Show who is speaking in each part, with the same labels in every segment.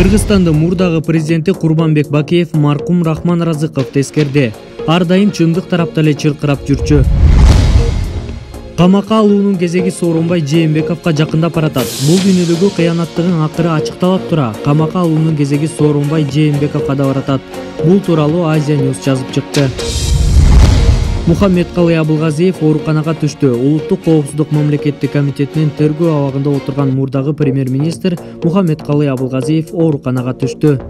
Speaker 1: Кыргызстандын мурдагы президенти Курманбек Бакиев маркум Рахман Разыковду эскерди. Ар дайым чындык тарапта эле чыркырап жүрчү. Камакка алуунун кезеги Сооронбай Жээнбековго жакындап баратат. Бул дүйнөдөгү кыянаттыгын акыры ачыкталып тура. Камакка алуунун кезеги Сооронбай Жээнбековго да баратат. Бул тууралуу Азия News жазып чыкты. Мухаммедкалый Абылгазиев ооруканага түштү. Улуттук коопсуздук мамлекеттик комитетинин тергөө абагында отурган мурдагы премьер-министр Мухаммедкалый Абылгазиев ооруканага түштү.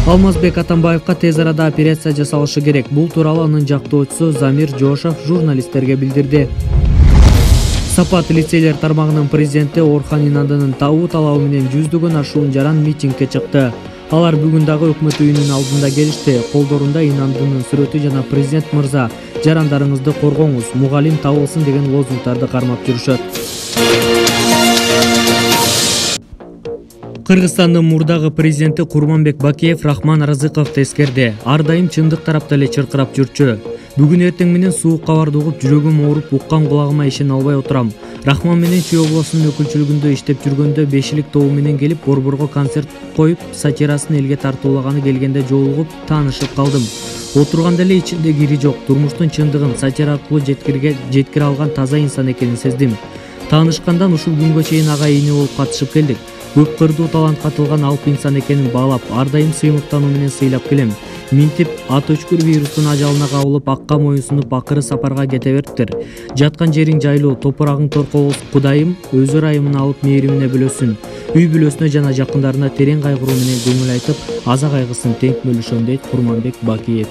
Speaker 1: Алмазбек Атамбаевга тез арада операция жасалышы керек. Бул тууралуу анын жактоочусу Замир Жошов журналисттерге билдирди. Сапат лицейлер тармагынын президенти Орхан Инандынын табуу талабы менен жүздөгөн ашуун жаран митингге чыкты. Алар бүгүн дагы өкмөт үйүнүн алдында келишти. Колдорунда Инандынын сүрөтү жана президент мырза, жарандарыңызды коргоңуз, мугалим табылсын деген лозунгдарды кармап жүрүшөт. Кыргызстандын мурдагы президенти Курманбек Бакиев Рахман Разыковду эскерди. Ар дайым чындык тарапта эле чыркырап жүрчү. Бүгүн эртең менен суукка барды угуп жүрөгүм ооруп, уккан кулагыма ишене албай отурам. Рахман менен Чүй облусунун өкүлчүлүгүндө иштеп жүргөндө бешилик тобу менен келип Борборго концерт коюп, сатирасын элге тартуулаганы келгенде жолугуп, таанышып калдым. Отурганда эле ичинде кири жок, турмуштун чындыгын сатира аркылуу жеткире алган таза инсан экенин сездим. Таанышкандан ушул күнгө чейин ага ийне болуп катышып келдик. Көп кырдуу талантка атылган алып инсан экенин баалап, ар дайым сыймыктануу менен сыйлап келем. Минтип ат өчкүр вирустун ажалына кабылып, акка моюнсунуп акыры сапарга кете бериптир. Жаткан жериң жайлуу, топурагың торкоо болсун. Кудайым өзү ырайымын алып мээримине бөлөсүн. Үй бүлөсүнө жана жакындарына терең кайгыруу менен көңүл айтып, аза кайгысын тең бөлүшөм, дейт Курманбек Бакиев.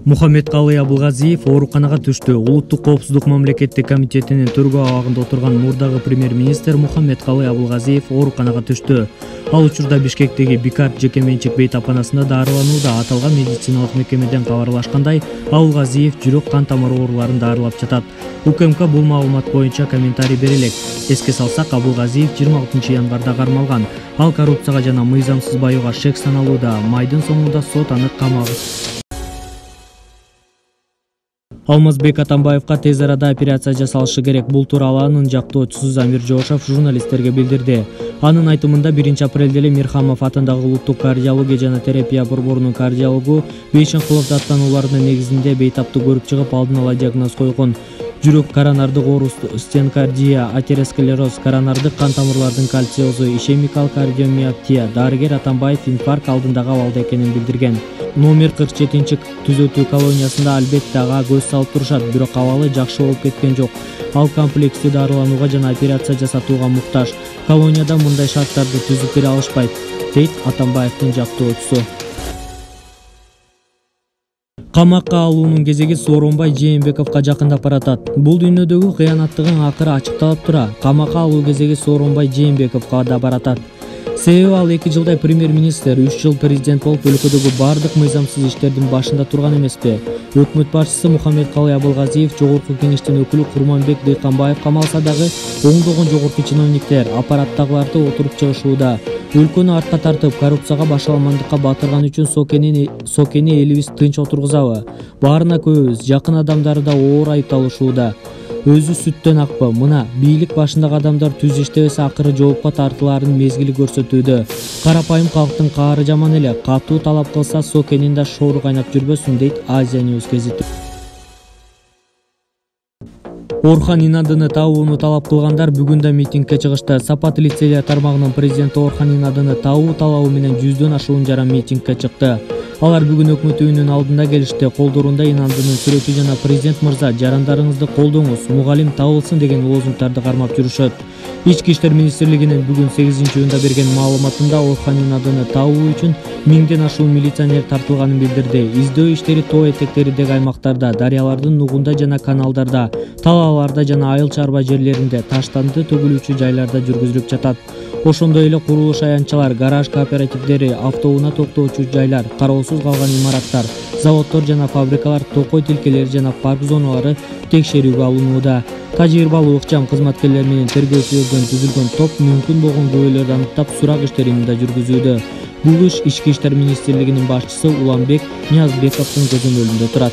Speaker 1: Мухаммедкалый Абылгазиев ооруканага түштү. Улуттук коопсуздук мамлекеттик комитетинин тергөө абагында отурган мурдагы премьер-министр Мухаммедкалый Абылгазиев ооруканага түштү. Ал учурда Бишкектеги Бикарт жеке менчик бейтапанасында дарыланууда. Аталган медициналык мекемеден кабарлашкандай, Абылгазиев жүрөк кан тамыр ооруларын дарылап жатат. УКМК бул маалымат боюнча комментарий бере элек. Эске салсак, Абылгазиев 26 январда кармалган. Ал коррупцияга жана мыйзамсыз баюуга шек саналууда. Майдын соңунда сот аны камагы. Алмазбек Атамбаевга тез арада операция жасалышы керек. Бул тууралуу анын жактоочусу Замир Жошов журналисттерге билдирди. Анын айтымында 1 апрелде эле Мирхамов атындагы улуттук кардиология жана терапия борборунун кардиологу Бейшенкулов даттанууларынын негизинде бейтаптуу көрүп чыгып, алдын ала диагноз койгон. Жүрөк коронардык оорусу, стенокардия, атеросклероз, коронардык кан тамырлардын кальциозу, ишемикалык кардиомиоптия. Дарыгер Атамбаев инфаркт алдындагы абалда экенин билдирген. Номер 47 түзөтүү колониясында албетте ага көз салып турушат, бирок абалы жакшы болуп кеткен жок. Ал комплекстүү дарыланууга жана операция жасатууга муктаж. Колонияда мындай шарттарды түзүп бере алышпайт, дейт Атамбаевдин жактоочусу. Камакка алуунун кезеги Сооронбай Жээнбековго жакындап баратат. Бул дүйнөдөгү кыянаттыгын акыры ачыкталып тура. Камакка алуу кезеги Сооронбай Жээнбековго да баратат. Себеби ал 2 жылдай премьер-министр, 3 жыл президент болуп, өлкөдөгү бардык мыйзамсыз иштердин башында турган эмеспи. Өкмөт башчысы Мухаммедкалый Абылгазиев, жогорку кеңештин өкүлү Курманбек Дыйканбаев камалса дагы оңдогон жогорку чиновниктер, аппараттагыларды отуруп чыгышууда. Өлкөнү артка тартып, коррупцияга башаламандыкка батырган үчүн Сокени элибиз тынч отургузабы? Баарына көбүбүз, жакын адамдары да оор айыпталышууда. Өзү сүттөн акпы? Мына бийлик башындагы адамдар түз иштебесе акыры жоопко тартылаарын мезгили көрсөтүүдө. Карапайым калктын каары жаман эле, катуу талап кылса Сокенин да шоору кайнап жүрбөсүн, дейт Азия News гезити. Орхан Инандыны табууну талап кылгандар бүгүн да митингге чыгышты. Сапат лицейлер тармагынын президенти Орхан Инандыны табуу талабы менен жүздөн ашуун жаран митингге чыкты. Алар бүгүн өкмөт үйүнүн алдында келишти. Колдорунда Инандынын сүрөтү жана президент мырза, жарандарыңызды колдоңуз, мугалим табылсын деген лозунгдарды кармап жүрүшөт. Ички иштер министрлигинин бүгүн 8-июнда берген маалыматында Орхан Инандыны табуу үчүн 1000ден ашуун милиционер тартылганын билдирди. Издөө иштери тоо этектериндеги аймактарда, дарыялардын нугунда жана каналдарда, талааларда жана айыл чарба жерлеринде, таштанды төгүлүүчү жайларда жүргүзүлүп жатат. Ошондой эле курулуш аянтчалар, гараж кооперативдери, автоунаа токтоочу жайлар, кароосуз калган имараттар, заводдор жана фабрикалар, токой тилкелери жана парк зоналары текшерүүгө алынууда. Тажрыйбалуу ыкчам кызматкерлер менен тергөөчүлөрдөн түзүлгөн топ мүмкүн болгон күбөлөрдү аныктап, сурак иштерин да жүргүзүүдө. Бул иш Ички иштер министрлигинин башчысы Уланбек Ниязбековдун көзөмөлүндө турат.